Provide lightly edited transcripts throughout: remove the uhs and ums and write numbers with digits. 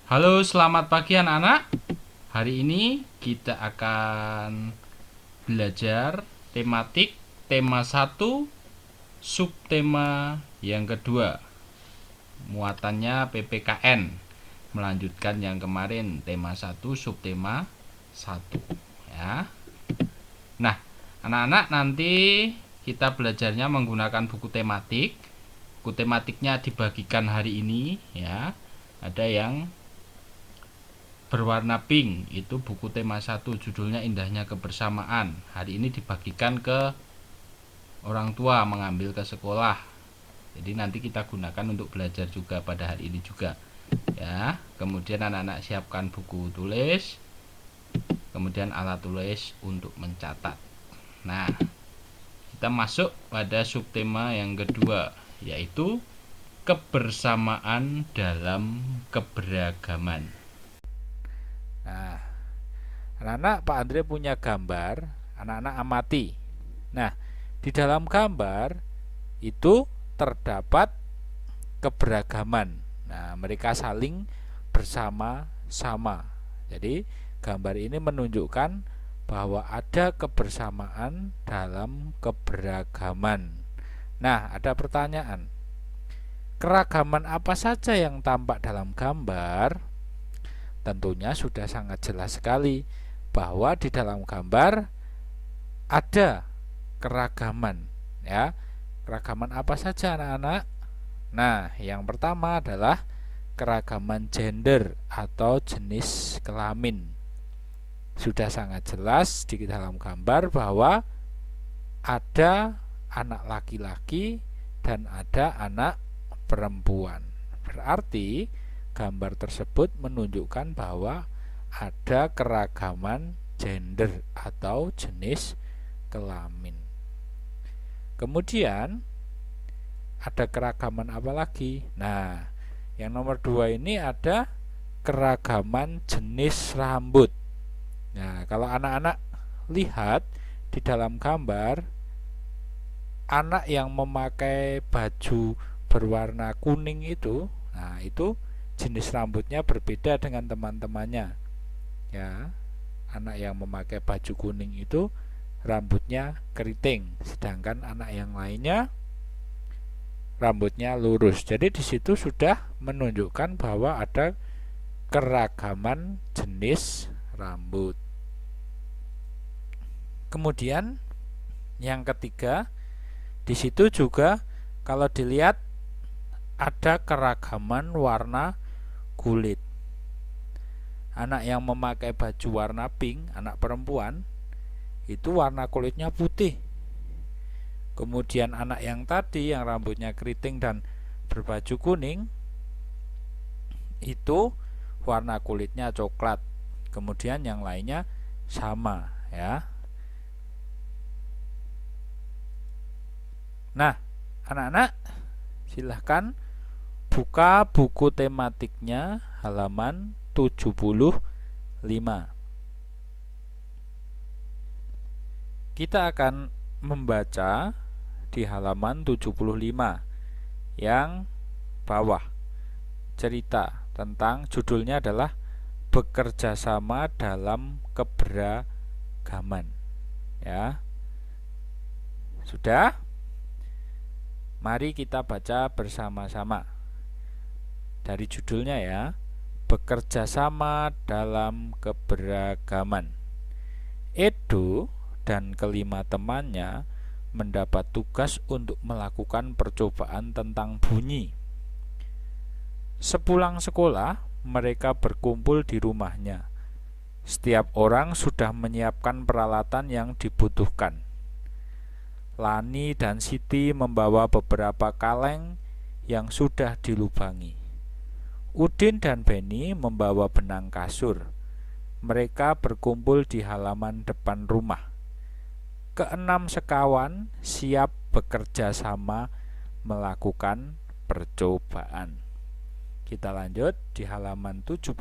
Halo, selamat pagi anak-anak. Hari ini kita akan belajar tematik tema 1, subtema yang kedua. Muatannya PPKN. Melanjutkan yang kemarin tema 1, subtema 1 ya. Nah, anak-anak nanti kita belajarnya menggunakan buku tematik. Buku tematiknya dibagikan hari ini ya. Ada yang berwarna pink, itu buku tema 1, judulnya Indahnya Kebersamaan. Hari ini dibagikan ke orang tua, mengambil ke sekolah. Jadi nanti kita gunakan untuk belajar juga pada hari ini juga ya. Kemudian anak-anak siapkan buku tulis, kemudian alat tulis untuk mencatat. Nah, kita masuk pada subtema yang kedua, yaitu kebersamaan dalam keberagaman. Nah, anak-anak, Pak Andre punya gambar, anak-anak amati. Nah, di dalam gambar itu terdapat keberagaman. Nah, mereka saling bersama-sama. Jadi, gambar ini menunjukkan bahwa ada kebersamaan dalam keberagaman. Nah, ada pertanyaan. Keragaman apa saja yang tampak dalam gambar? Tentunya sudah sangat jelas sekali bahwa di dalam gambar ada keragaman ya. Keragaman apa saja anak-anak? Nah, yang pertama adalah keragaman gender atau jenis kelamin. Sudah sangat jelas di dalam gambar bahwa ada anak laki-laki dan ada anak perempuan. Berarti gambar tersebut menunjukkan bahwa ada keragaman gender atau jenis kelamin. Kemudian ada keragaman apa lagi? Nah, yang nomor 2 ini ada keragaman jenis rambut. Nah, kalau anak-anak lihat di dalam gambar, anak yang memakai baju berwarna kuning itu, nah itu jenis rambutnya berbeda dengan teman-temannya ya. Anak yang memakai baju kuning itu rambutnya keriting, sedangkan anak yang lainnya rambutnya lurus. Jadi di situ sudah menunjukkan bahwa ada keragaman jenis rambut. Kemudian yang ketiga, di situ juga kalau dilihat ada keragaman warna kulit. Anak yang memakai baju warna pink, anak perempuan, itu warna kulitnya putih. Kemudian anak yang tadi yang rambutnya keriting dan berbaju kuning, itu warna kulitnya coklat. Kemudian yang lainnya sama ya. Nah, anak-anak silahkan buka buku tematiknya halaman 75. Kita akan membaca di halaman 75 yang bawah. Cerita tentang, judulnya adalah bekerja sama dalam keberagaman. Ya. Sudah? Mari kita baca bersama-sama. Dari judulnya ya, bekerja sama dalam keberagaman. Edo dan kelima temannya mendapat tugas untuk melakukan percobaan tentang bunyi. Sepulang sekolah, mereka berkumpul di rumahnya. Setiap orang sudah menyiapkan peralatan yang dibutuhkan. Lani dan Siti membawa beberapa kaleng yang sudah dilubangi. Udin dan Beni membawa benang kasur. Mereka berkumpul di halaman depan rumah. Keenam sekawan siap bekerja sama melakukan percobaan. Kita lanjut di halaman 76.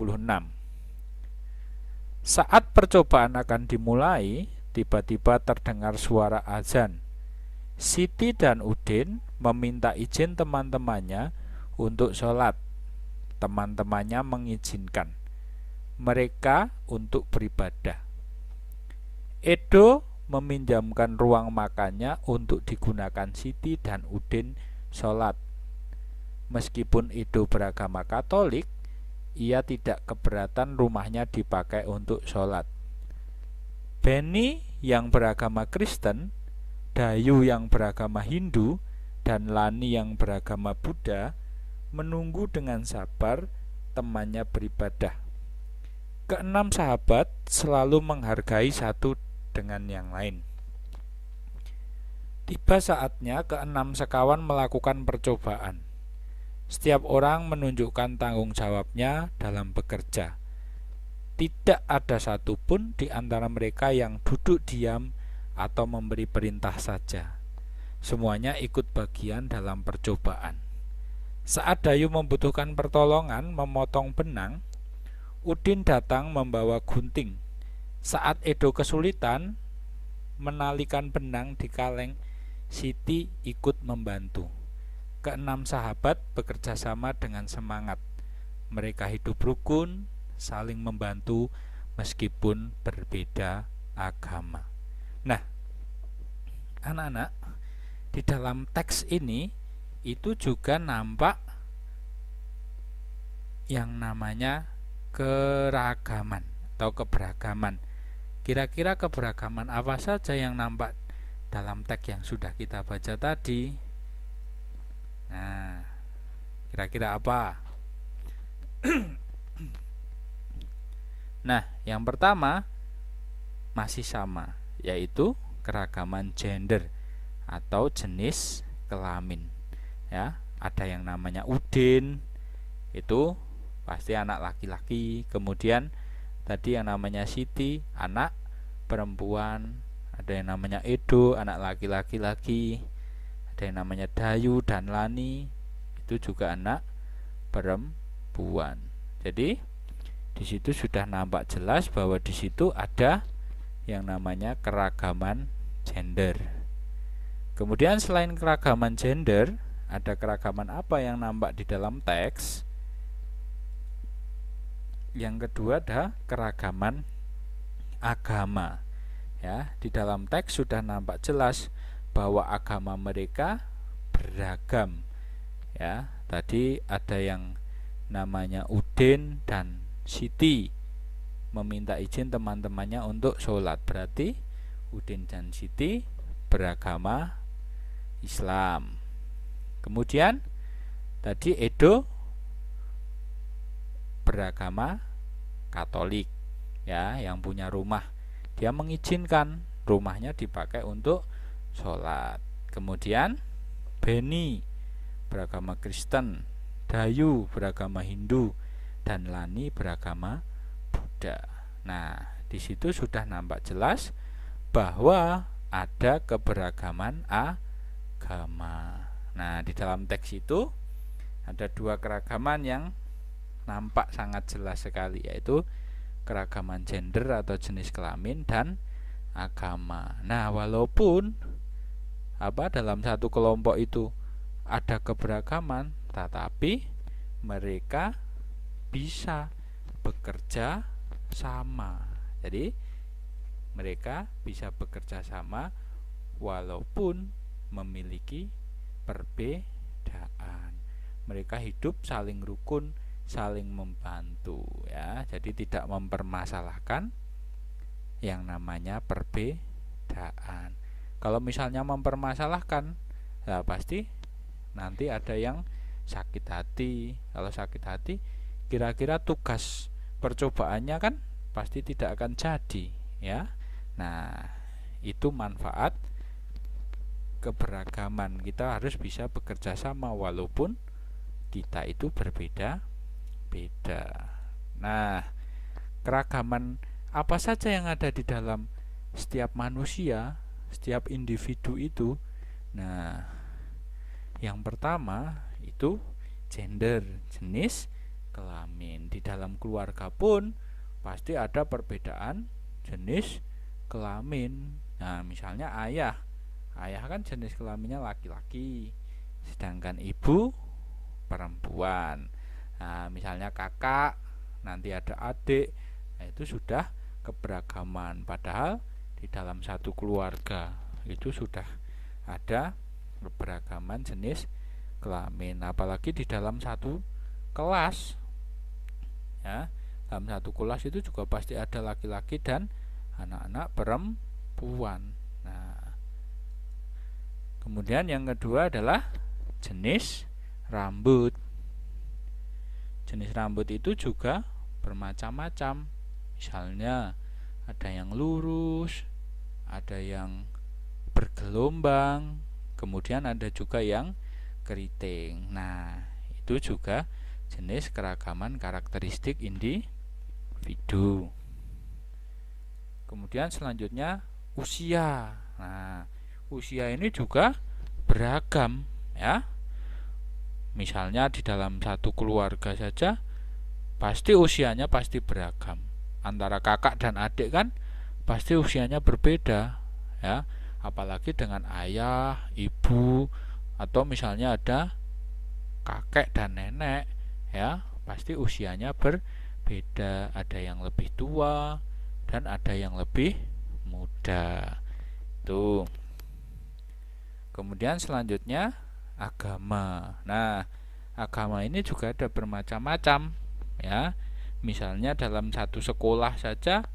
Saat percobaan akan dimulai, tiba-tiba terdengar suara azan. Siti dan Udin meminta izin teman-temannya untuk sholat. teman-temannya mengizinkan mereka untuk beribadah. Edo meminjamkan ruang makannya untuk digunakan Siti dan Udin sholat. Meskipun Edo beragama Katolik, ia tidak keberatan rumahnya dipakai untuk sholat. Beni yang beragama Kristen, Dayu yang beragama Hindu, dan Lani yang beragama Buddha menunggu dengan sabar temannya beribadah. Keenam sahabat selalu menghargai satu dengan yang lain. Tiba saatnya keenam sekawan melakukan percobaan. Setiap orang menunjukkan tanggung jawabnya dalam bekerja. Tidak ada satupun di antara mereka yang duduk diam atau memberi perintah saja. Semuanya ikut bagian dalam percobaan. Saat Dayu membutuhkan pertolongan memotong benang, Udin datang membawa gunting. Saat Edo kesulitan menalikan benang di kaleng, Siti ikut membantu. Keenam sahabat bekerja sama dengan semangat. Mereka hidup rukun, saling membantu meskipun berbeda agama. Nah, anak-anak, di dalam teks ini itu juga nampak yang namanya keragaman atau keberagaman. Kira-kira keberagaman apa saja yang nampak dalam teks yang sudah kita baca tadi? Nah, kira-kira apa? Nah, yang pertama masih sama, yaitu keragaman gender atau jenis kelamin. Ya, ada yang namanya Udin, itu pasti anak laki-laki. Kemudian tadi yang namanya Siti, anak perempuan. Ada yang namanya Edo, anak laki-laki lagi. Ada yang namanya Dayu dan Lani, itu juga anak perempuan. Jadi di situ sudah nampak jelas bahwa di situ ada yang namanya keragaman gender. Kemudian selain keragaman gender, ada keragaman apa yang nampak di dalam teks? Yang kedua ada keragaman agama. Ya, di dalam teks sudah nampak jelas bahwa agama mereka beragam. Ya, tadi ada yang namanya Udin dan Siti meminta izin teman-temannya untuk sholat. Berarti Udin dan Siti beragama Islam. Kemudian tadi Edo beragama Katolik, ya, yang punya rumah. Dia mengizinkan rumahnya dipakai untuk sholat. Kemudian Beni beragama Kristen, Dayu beragama Hindu, dan Lani beragama Buddha. Nah, di situ sudah nampak jelas bahwa ada keberagaman agama. Nah, di dalam teks itu ada dua keragaman yang nampak sangat jelas sekali, yaitu keragaman gender atau jenis kelamin dan agama. Nah, walaupun dalam satu kelompok itu ada keberagaman, tetapi mereka bisa bekerja sama. Jadi mereka bisa bekerja sama walaupun memiliki perbedaan. Mereka hidup saling rukun, saling membantu, ya. Jadi tidak mempermasalahkan yang namanya perbedaan. Kalau misalnya mempermasalahkan, ya pasti nanti ada yang sakit hati. Kalau sakit hati, kira-kira tugas percobaannya kan pasti tidak akan jadi, ya. Nah, itu manfaat keberagaman. Kita harus bisa bekerja sama walaupun kita itu berbeda-beda. Nah, keragaman apa saja yang ada di dalam setiap manusia, setiap individu itu? Nah, yang pertama itu gender, jenis kelamin. Di dalam keluarga pun pasti ada perbedaan jenis kelamin. Nah, misalnya ayah kan jenis kelaminnya laki-laki, sedangkan ibu perempuan. Nah, misalnya kakak, nanti ada adik, nah itu sudah keberagaman. Padahal di dalam satu keluarga itu sudah ada keberagaman jenis kelamin. Apalagi di dalam satu kelas, ya, dalam satu kelas itu juga pasti ada laki-laki dan anak-anak perempuan. Nah, kemudian yang kedua adalah jenis rambut. Jenis rambut itu juga bermacam-macam. Misalnya ada yang lurus, ada yang bergelombang, kemudian ada juga yang keriting. Nah, itu juga jenis keragaman karakteristik individu. Kemudian selanjutnya usia. Nah, usia ini juga beragam, ya. Misalnya di dalam satu keluarga saja pasti usianya pasti beragam. Antara kakak dan adik kan pasti usianya berbeda, ya. Apalagi dengan ayah, ibu, atau misalnya ada kakek dan nenek, ya, pasti usianya berbeda. Ada yang lebih tua dan ada yang lebih muda. Tuh. Kemudian selanjutnya agama. Nah, agama ini juga ada bermacam-macam, ya. Misalnya dalam satu sekolah saja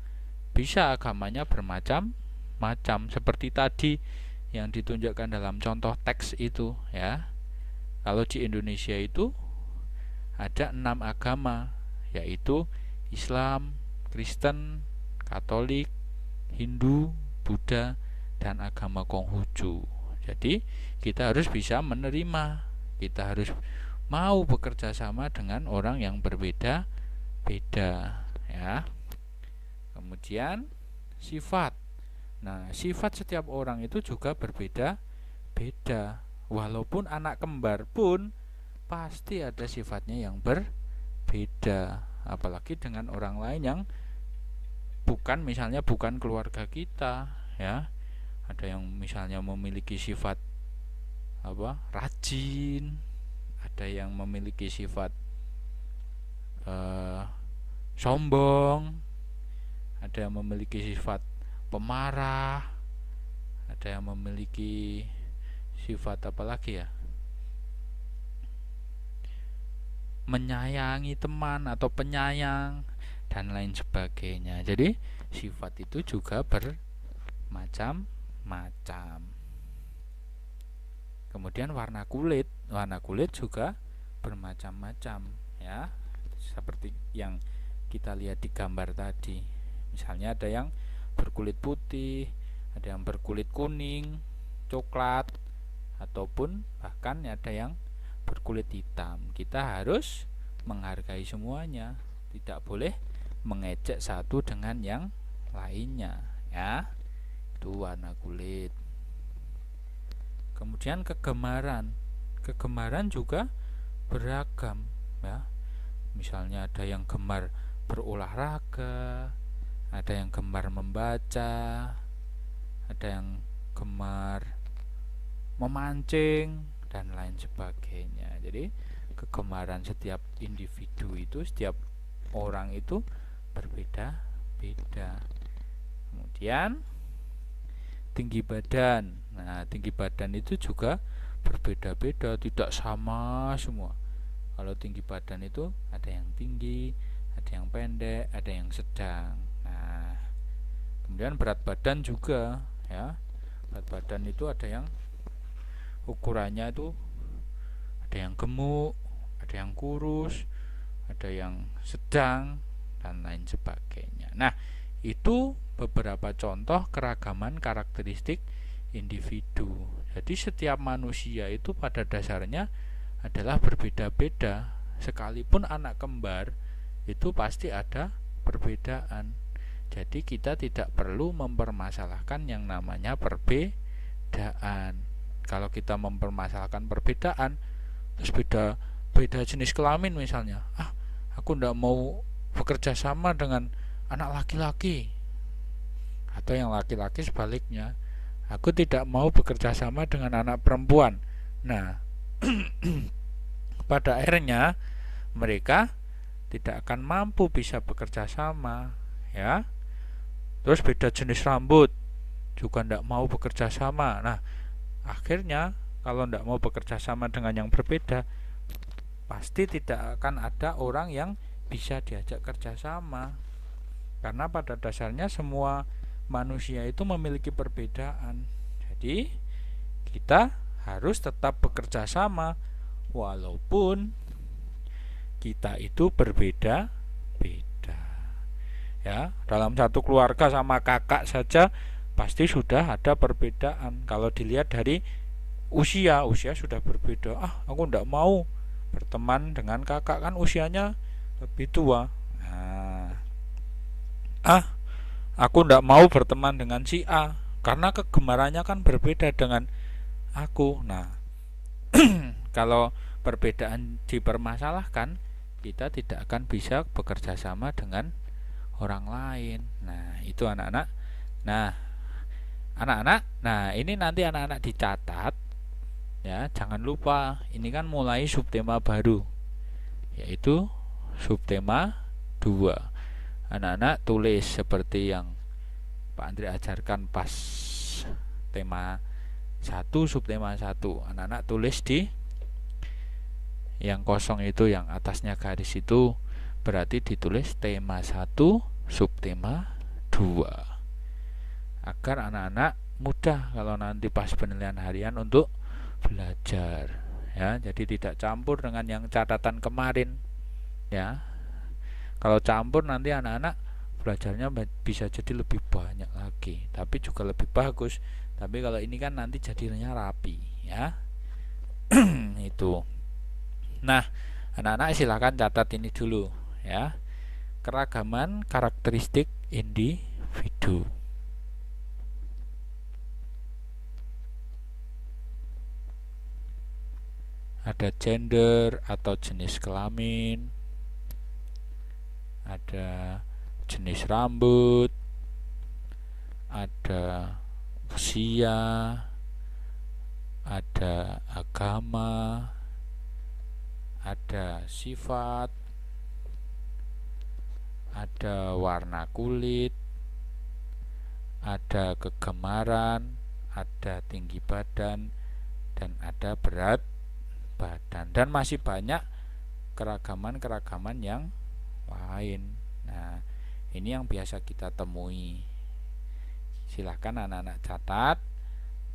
bisa agamanya bermacam-macam seperti tadi yang ditunjukkan dalam contoh teks itu, ya. Kalau di Indonesia itu ada 6 agama, yaitu Islam, Kristen, Katolik, Hindu, Buddha, dan agama Konghucu. Jadi kita harus bisa menerima, kita harus mau bekerja sama dengan orang yang berbeda-beda, ya. Kemudian sifat. Nah, sifat setiap orang itu juga berbeda-beda. Walaupun anak kembar pun pasti ada sifatnya yang berbeda. Apalagi dengan orang lain yang misalnya bukan keluarga kita, ya. Ada yang misalnya memiliki sifat rajin, ada yang memiliki sifat sombong, ada yang memiliki sifat pemarah, ada yang memiliki sifat menyayangi teman atau penyayang dan lain sebagainya. Jadi sifat itu juga bermacam-macam. Kemudian warna kulit juga bermacam-macam, ya. Seperti yang kita lihat di gambar tadi. Misalnya ada yang berkulit putih, ada yang berkulit kuning, coklat, ataupun bahkan ada yang berkulit hitam. Kita harus menghargai semuanya, tidak boleh mengejek satu dengan yang lainnya, ya. Itu warna kulit. Kemudian kegemaran juga beragam, ya. Misalnya ada yang gemar berolahraga, ada yang gemar membaca, ada yang gemar memancing, dan lain sebagainya. Jadi kegemaran setiap individu itu, setiap orang itu berbeda-beda. Kemudian tinggi badan. Nah, tinggi badan itu juga berbeda-beda, tidak sama semua. Kalau tinggi badan itu ada yang tinggi, ada yang pendek, ada yang sedang. Nah, kemudian berat badan juga, ya. Berat badan itu ada yang ukurannya itu ada yang gemuk, ada yang kurus, ada yang sedang, dan lain sebagainya. Nah, itu beberapa contoh keragaman karakteristik individu. Jadi setiap manusia itu pada dasarnya adalah berbeda-beda. Sekalipun anak kembar itu pasti ada perbedaan. Jadi kita tidak perlu mempermasalahkan yang namanya perbedaan. Kalau kita mempermasalahkan perbedaan, terus beda jenis kelamin misalnya, aku tidak mau bekerja sama dengan anak laki-laki, atau yang laki-laki sebaliknya, aku tidak mau bekerja sama dengan anak perempuan. Nah, pada akhirnya mereka tidak akan mampu bisa bekerja sama, ya. Terus beda jenis rambut juga tidak mau bekerja sama. Nah, akhirnya kalau tidak mau bekerja sama dengan yang berbeda, pasti tidak akan ada orang yang bisa diajak kerja sama. Karena pada dasarnya semua manusia itu memiliki perbedaan. Jadi kita harus tetap bekerja sama walaupun kita itu berbeda-beda. Ya, dalam satu keluarga sama kakak saja pasti sudah ada perbedaan. Kalau dilihat dari usia sudah berbeda. Aku tidak mau berteman dengan kakak, kan usianya lebih tua. Nah, aku tidak mau berteman dengan si A karena kegemarannya kan berbeda dengan aku. Nah, kalau perbedaan dipermasalahkan, kita tidak akan bisa bekerja sama dengan orang lain. Nah, itu anak-anak. Nah, ini nanti anak-anak dicatat, ya. Jangan lupa, ini kan mulai subtema baru, yaitu subtema 2. Anak-anak tulis seperti yang Pak Andri ajarkan pas tema 1, subtema 1. Anak-anak tulis di yang kosong itu, yang atasnya garis itu, berarti ditulis tema 1 subtema 2, agar anak-anak mudah kalau nanti pas penilaian harian untuk belajar, ya. Jadi tidak campur dengan yang catatan kemarin, ya. Kalau campur nanti anak-anak belajarnya bisa jadi lebih banyak lagi, tapi juga lebih bagus. Tapi kalau ini kan nanti jadinya rapi, ya. Itu. Nah, anak-anak silakan catat ini dulu, ya. Keragaman karakteristik individu. Ada gender atau jenis kelamin, ada jenis rambut, ada usia, ada agama, ada sifat, ada warna kulit, ada kegemaran, ada tinggi badan, dan ada berat badan, dan masih banyak keragaman-keragaman yang lain. Nah, ini yang biasa kita temui. Silahkan anak-anak catat.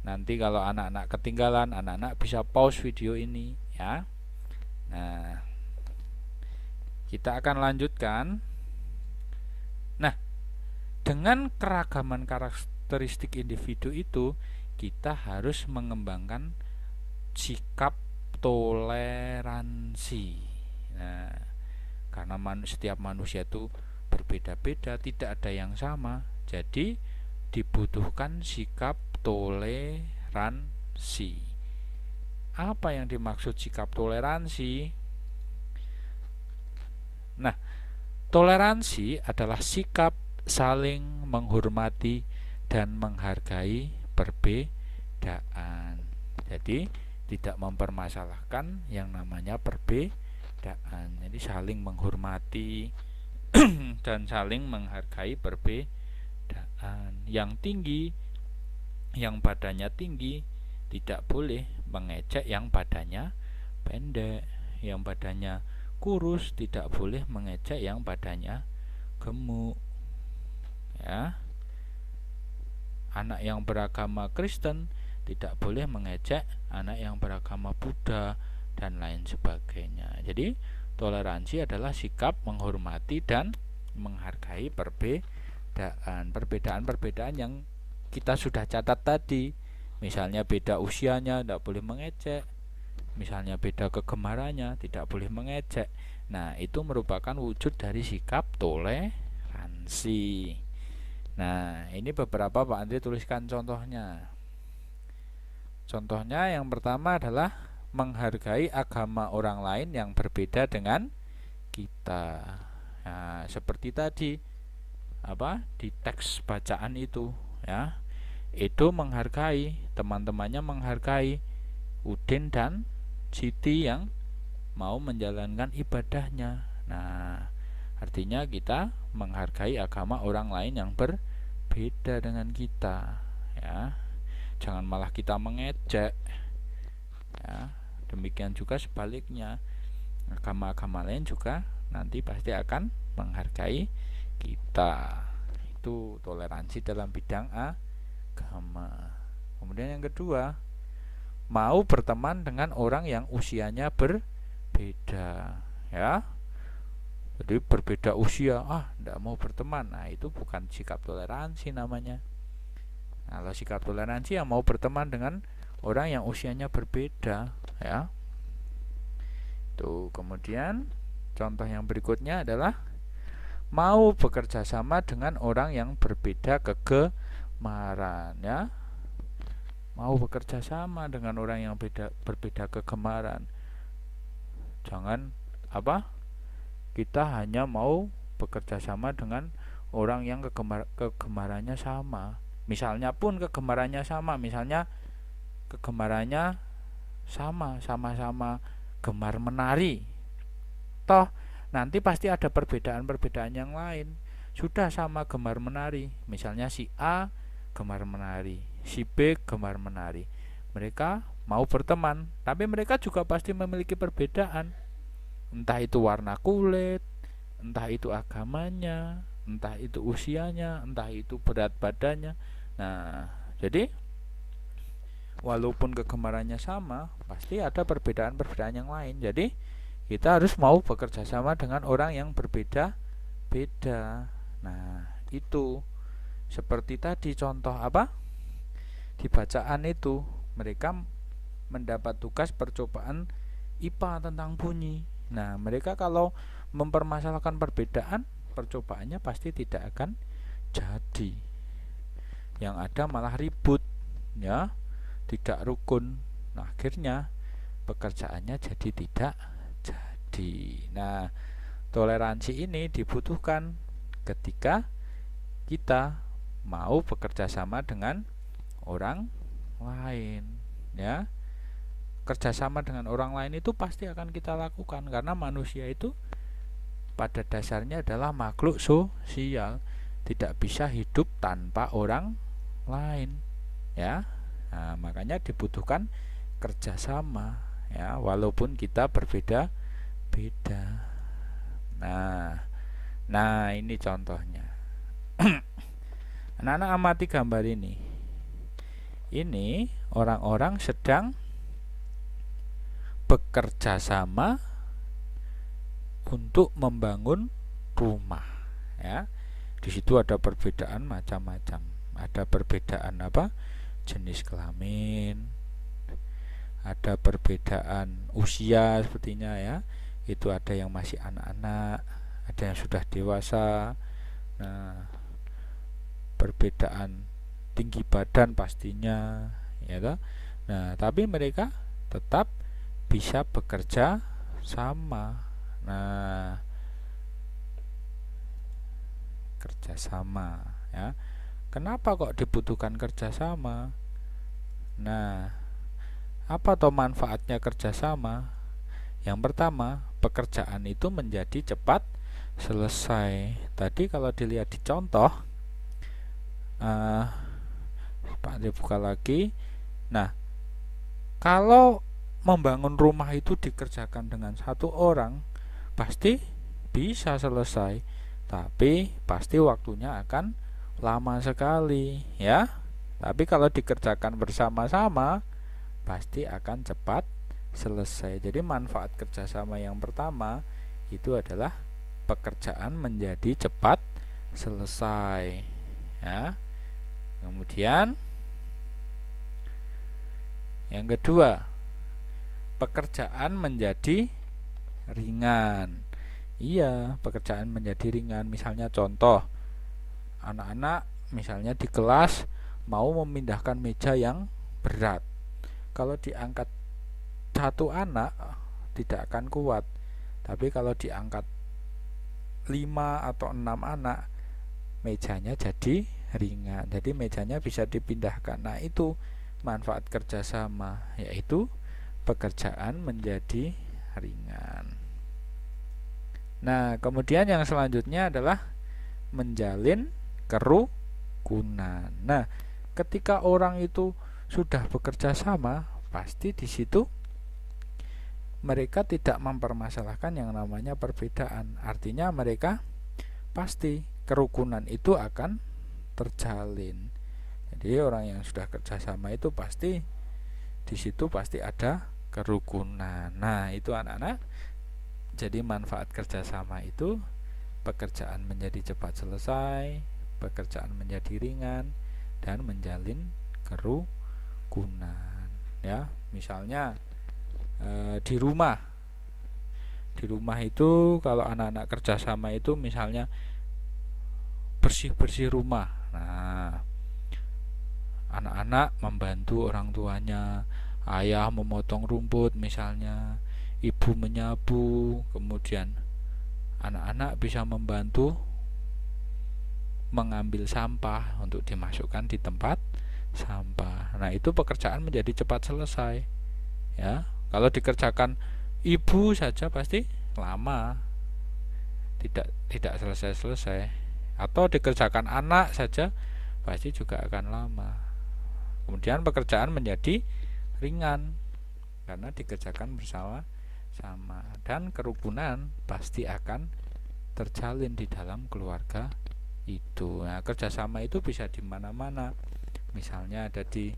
Nanti kalau anak-anak ketinggalan, anak-anak bisa pause video ini, ya. Nah, kita akan lanjutkan. Nah, dengan keragaman karakteristik individu itu, kita harus mengembangkan sikap toleransi. Nah, karena setiap manusia itu berbeda-beda, tidak ada yang sama, jadi dibutuhkan sikap toleransi. Apa yang dimaksud sikap toleransi? Nah, toleransi adalah sikap saling menghormati dan menghargai perbedaan. Jadi tidak mempermasalahkan yang namanya perbedaan. Jadi saling menghormati dan saling menghargai perbedaan. Yang tinggi, yang badannya tinggi, tidak boleh mengejek yang badannya pendek. Yang badannya kurus tidak boleh mengejek yang badannya gemuk, ya. Anak yang beragama Kristen tidak boleh mengejek anak yang beragama Buddha, dan lain sebagainya. Jadi toleransi adalah sikap menghormati dan menghargai perbedaan yang kita sudah catat tadi. Misalnya beda usianya, tidak boleh mengejek. Misalnya beda kegemarannya, tidak boleh mengejek. Nah, itu merupakan wujud dari sikap toleransi. Nah, ini beberapa Pak Andri tuliskan contohnya. Contohnya yang pertama adalah menghargai agama orang lain yang berbeda dengan kita. Nah, seperti tadi di teks bacaan itu, ya. Itu menghargai, teman-temannya menghargai Udin dan Siti yang mau menjalankan ibadahnya. Nah, artinya kita menghargai agama orang lain yang berbeda dengan kita, ya. Jangan malah kita mengejek, ya. Demikian juga sebaliknya, agama-agama lain juga nanti pasti akan menghargai kita. Itu toleransi dalam bidang agama. Kemudian yang kedua, mau berteman dengan orang yang usianya berbeda, ya. Jadi berbeda usia, tidak mau berteman. Nah, itu bukan sikap toleransi namanya. Nah, kalau sikap toleransi yang mau berteman dengan orang yang usianya berbeda, ya. Tuh, kemudian contoh yang berikutnya adalah mau bekerja sama dengan orang yang berbeda kegemaran, ya. Mau bekerja sama dengan orang yang berbeda kegemaran. Jangan kita hanya mau bekerja sama dengan orang yang kegemarannya sama. Misalnya pun kegemarannya sama, misalnya kegemarannya sama-sama gemar menari. Toh nanti pasti ada perbedaan-perbedaan yang lain. Sudah sama gemar menari, misalnya si A gemar menari, si B gemar menari. Mereka mau berteman, tapi mereka juga pasti memiliki perbedaan. Entah itu warna kulit, entah itu agamanya, entah itu usianya, entah itu berat badannya. Nah, jadi walaupun kegemarannya sama, pasti ada perbedaan-perbedaan yang lain. Jadi kita harus mau bekerja sama dengan orang yang berbeda-beda. Nah, itu seperti tadi contoh di bacaan itu, mereka mendapat tugas percobaan IPA tentang bunyi. Nah, mereka kalau mempermasalahkan perbedaan, percobaannya pasti tidak akan jadi. Yang ada malah ribut, ya, tidak rukun. Nah, akhirnya pekerjaannya jadi tidak jadi. Nah, toleransi ini dibutuhkan ketika kita mau bekerja sama dengan orang lain, ya. Kerjasama dengan orang lain itu pasti akan kita lakukan, karena manusia itu pada dasarnya adalah makhluk sosial, tidak bisa hidup tanpa orang lain, ya. Nah, makanya dibutuhkan kerjasama, ya, walaupun kita berbeda-beda. Nah ini contohnya. Anak-anak amati gambar ini. Ini orang-orang sedang bekerja sama untuk membangun rumah, ya. Di situ ada perbedaan macam-macam. Ada perbedaan jenis kelamin, ada perbedaan usia sepertinya, ya. Itu ada yang masih anak-anak, ada yang sudah dewasa. Nah, perbedaan tinggi badan pastinya, ya toh. Nah, tapi mereka tetap bisa bekerja sama. Nah, kerjasama, ya. Kenapa kok dibutuhkan kerjasama? Nah, apa toh manfaatnya kerjasama? Yang pertama, pekerjaan itu menjadi cepat selesai. Tadi kalau dilihat di contoh, Pak dibuka lagi. Nah, kalau membangun rumah itu dikerjakan dengan satu orang, pasti bisa selesai, tapi pasti waktunya akan lama sekali, ya. Tapi kalau dikerjakan bersama-sama, pasti akan cepat selesai. Jadi manfaat kerjasama yang pertama itu adalah pekerjaan menjadi cepat selesai, ya. Kemudian yang kedua, pekerjaan menjadi ringan. Iya, pekerjaan menjadi ringan. Misalnya contoh, anak-anak misalnya di kelas mau memindahkan meja yang berat. Kalau diangkat satu anak tidak akan kuat. Tapi kalau diangkat 5 atau 6 anak, mejanya jadi ringan. Jadi mejanya bisa dipindahkan. Nah, itu manfaat kerjasama, yaitu pekerjaan menjadi ringan. Nah, kemudian yang selanjutnya adalah menjalin kerukunan. Nah, ketika orang itu sudah bekerja sama, pasti di situ mereka tidak mempermasalahkan yang namanya perbedaan. Artinya mereka pasti kerukunan itu akan terjalin. Jadi orang yang sudah kerjasama itu pasti di situ pasti ada kerukunan. Nah, itu anak-anak. Jadi manfaat kerjasama itu pekerjaan menjadi cepat selesai, pekerjaan menjadi ringan, dan menjalin kerukunan. Ya, misalnya di rumah itu kalau anak-anak kerjasama itu misalnya bersih-bersih rumah. Nah, anak-anak membantu orang tuanya, ayah memotong rumput misalnya, ibu menyapu, kemudian anak-anak bisa membantu mengambil sampah untuk dimasukkan di tempat sampah. Nah, itu pekerjaan menjadi cepat selesai. Ya, kalau dikerjakan ibu saja pasti lama, tidak selesai-selesai. Atau dikerjakan anak saja pasti juga akan lama. Kemudian pekerjaan menjadi ringan karena dikerjakan bersama-sama, dan kerukunan pasti akan terjalin di dalam keluarga itu. Nah, kerjasama itu bisa di mana-mana. Misalnya ada di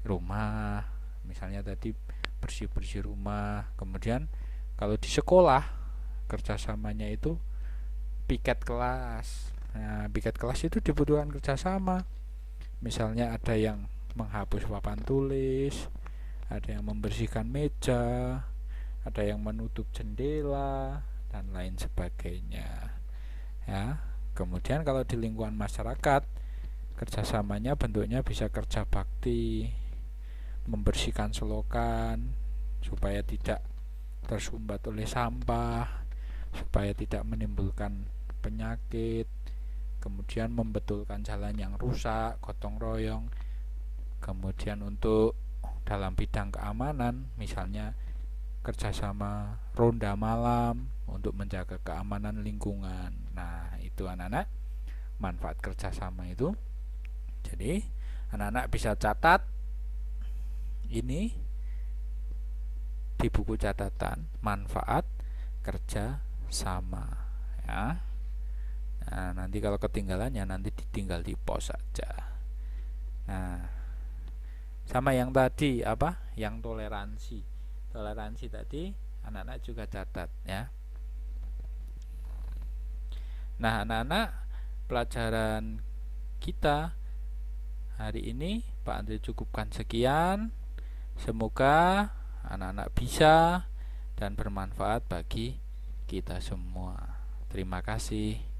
rumah, misalnya tadi bersih-bersih rumah. Kemudian kalau di sekolah kerjasamanya itu piket kelas. Nah, piket kelas itu dibutuhkan kerjasama. Misalnya ada yang menghapus papan tulis, ada yang membersihkan meja, ada yang menutup jendela, dan lain sebagainya. Ya, kemudian kalau di lingkungan masyarakat, kerjasamanya bentuknya bisa kerja bakti, membersihkan selokan supaya tidak tersumbat oleh sampah, supaya tidak menimbulkan penyakit, kemudian membetulkan jalan yang rusak, gotong royong. Kemudian untuk dalam bidang keamanan, misalnya kerjasama ronda malam untuk menjaga keamanan lingkungan. Nah, itu anak-anak manfaat kerjasama itu. Jadi anak-anak bisa catat ini di buku catatan, manfaat kerja sama, ya. Nah, nanti kalau ketinggalannya nanti ditinggal di pos saja. Nah, sama yang tadi apa? Yang toleransi. Toleransi tadi anak-anak juga catat, ya. Nah, anak-anak, pelajaran kita hari ini Pak Andre cukupkan sekian. Semoga anak-anak bisa dan bermanfaat bagi kita semua. Terima kasih.